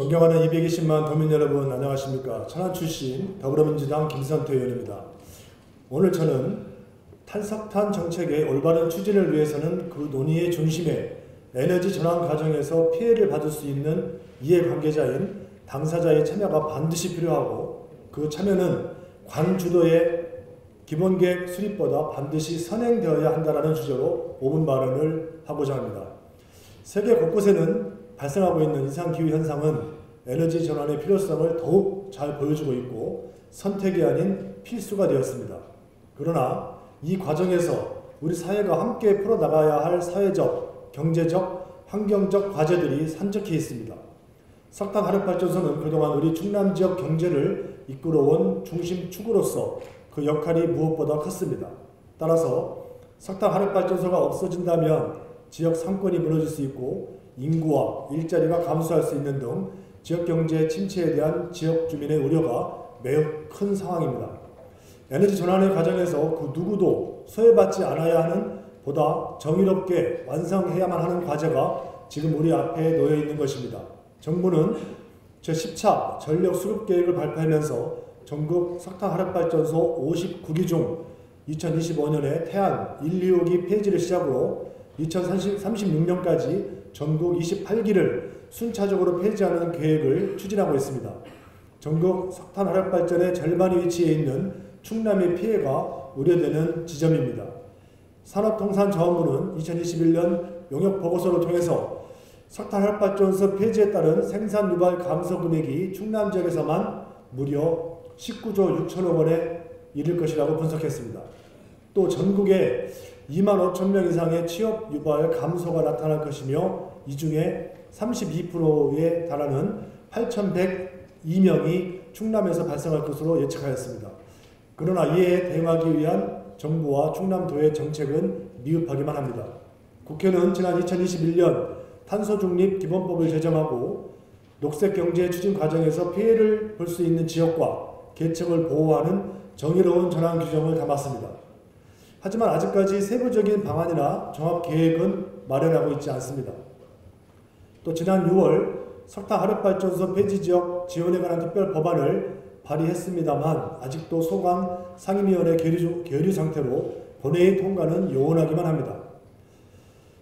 존경하는 220만 도민 여러분, 안녕하십니까. 천안 출신 더불어민주당 김선태 의원입니다. 오늘 저는 탈석탄 정책의 올바른 추진을 위해서는 그 논의의 중심에 에너지 전환 과정에서 피해를 받을 수 있는 이해관계자인 당사자의 참여가 반드시 필요하고, 그 참여는 관 주도의 기본계획 수립보다 반드시 선행되어야 한다는 주제로 5분 발언을 하고자 합니다. 세계 곳곳에는 발생하고 있는 이상기후 현상은 에너지 전환의 필요성을 더욱 잘 보여주고 있고 선택이 아닌 필수가 되었습니다. 그러나 이 과정에서 우리 사회가 함께 풀어나가야 할 사회적, 경제적, 환경적 과제들이 산적해 있습니다. 석탄 화력발전소는 그동안 우리 충남 지역 경제를 이끌어온 중심 축으로서 그 역할이 무엇보다 컸습니다. 따라서 석탄 화력발전소가 없어진다면 지역 상권이 무너질 수 있고 인구와 일자리가 감소할 수 있는 등 지역경제 침체에 대한 지역 주민의 우려가 매우 큰 상황입니다. 에너지 전환의 과정에서 그 누구도 소외받지 않아야 하는 보다 정의롭게 완성해야만 하는 과제가 지금 우리 앞에 놓여 있는 것입니다. 정부는 제10차 전력 수급 계획을 발표하면서 전국 석탄 화력발전소 59기 중 2025년에 태안 1, 2호기 폐지를 시작으로 2036년까지 전국 28기를 순차적으로 폐지하는 계획을 추진하고 있습니다. 전국 석탄 화력발전의 절반이 위치해 있는 충남의 피해가 우려되는 지점입니다. 산업통상자원부는 2021년 용역보고서를 통해서 석탄 화력발전소 폐지에 따른 생산 유발 감소 금액이 충남 지역에서만 무려 19조 6천억 원에 이를 것이라고 분석했습니다. 또 전국에 2만 5천 명 이상의 취업 유발 감소가 나타날 것이며 이 중에 32%에 달하는 8,102명이 충남에서 발생할 것으로 예측하였습니다. 그러나 이에 대응하기 위한 정부와 충남도의 정책은 미흡하기만 합니다. 국회는 지난 2021년 탄소중립 기본법을 제정하고 녹색경제 추진 과정에서 피해를 볼 수 있는 지역과 계층을 보호하는 정의로운 전환 규정을 담았습니다. 하지만 아직까지 세부적인 방안이나 종합계획은 마련하고 있지 않습니다. 또 지난 6월 석탄 화력발전소 폐지지역 지원에 관한 특별 법안을 발의했습니다만 아직도 소관 상임위원회 계류 상태로 본회의 통과는 요원하기만 합니다.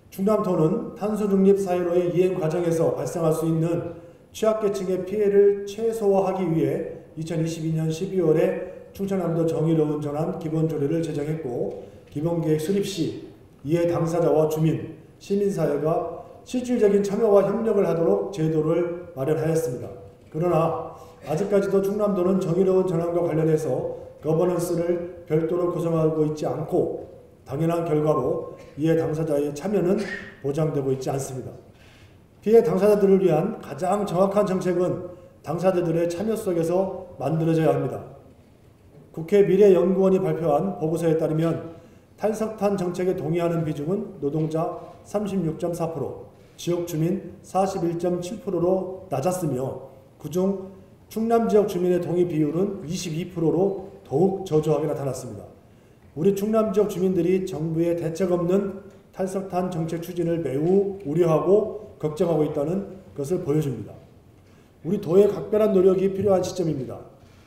충남도는 탄소중립 사회로의 이행 과정에서 발생할 수 있는 취약계층의 피해를 최소화하기 위해 2022년 12월에 충청남도 정의로운 전환 기본조례를 제정했고, 기본계획 수립 시 이해 당사자와 주민, 시민사회가 실질적인 참여와 협력을 하도록 제도를 마련하였습니다. 그러나 아직까지도 충남도는 정의로운 전환과 관련해서 거버넌스를 별도로 구성하고 있지 않고 당연한 결과로 이해 당사자의 참여는 보장되고 있지 않습니다. 피해 당사자들을 위한 가장 정확한 정책은 당사자들의 참여 속에서 만들어져야 합니다. 국회 미래연구원이 발표한 보고서에 따르면 탈석탄 정책에 동의하는 비중은 노동자 36.4%, 지역 주민 41.7%로 낮았으며 그중 충남 지역 주민의 동의 비율은 22%로 더욱 저조하게 나타났습니다. 우리 충남 지역 주민들이 정부의 대책 없는 탈석탄 정책 추진을 매우 우려하고 걱정하고 있다는 것을 보여줍니다. 우리 도의 각별한 노력이 필요한 시점입니다.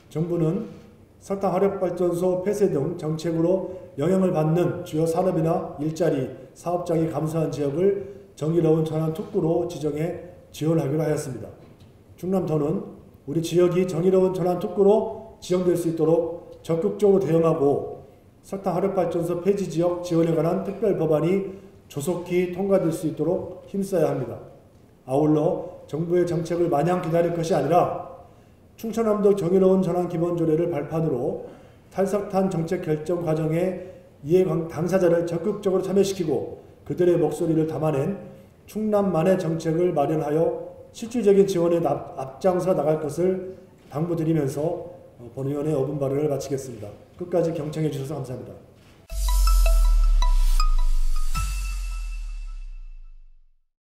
정부는 석탄 화력발전소 폐쇄 등 정책으로 영향을 받는 주요 산업이나 일자리, 사업장이 감소한 지역을 정의로운 전환 특구로 지정해 지원하기로 하였습니다. 충남도는 우리 지역이 정의로운 전환 특구로 지정될 수 있도록 적극적으로 대응하고 석탄 화력발전소 폐지 지역 지원에 관한 특별 법안이 조속히 통과될 수 있도록 힘써야 합니다. 아울러 정부의 정책을 마냥 기다릴 것이 아니라 충청남도 정의로운 전환 기본조례를 발판으로 탈석탄 정책 결정 과정에 이해 당사자를 적극적으로 참여시키고 그들의 목소리를 담아낸 충남만의 정책을 마련하여 실질적인 지원에 앞장서 나갈 것을 당부드리면서 본 의원의 5분 발언을 마치겠습니다. 끝까지 경청해 주셔서 감사합니다.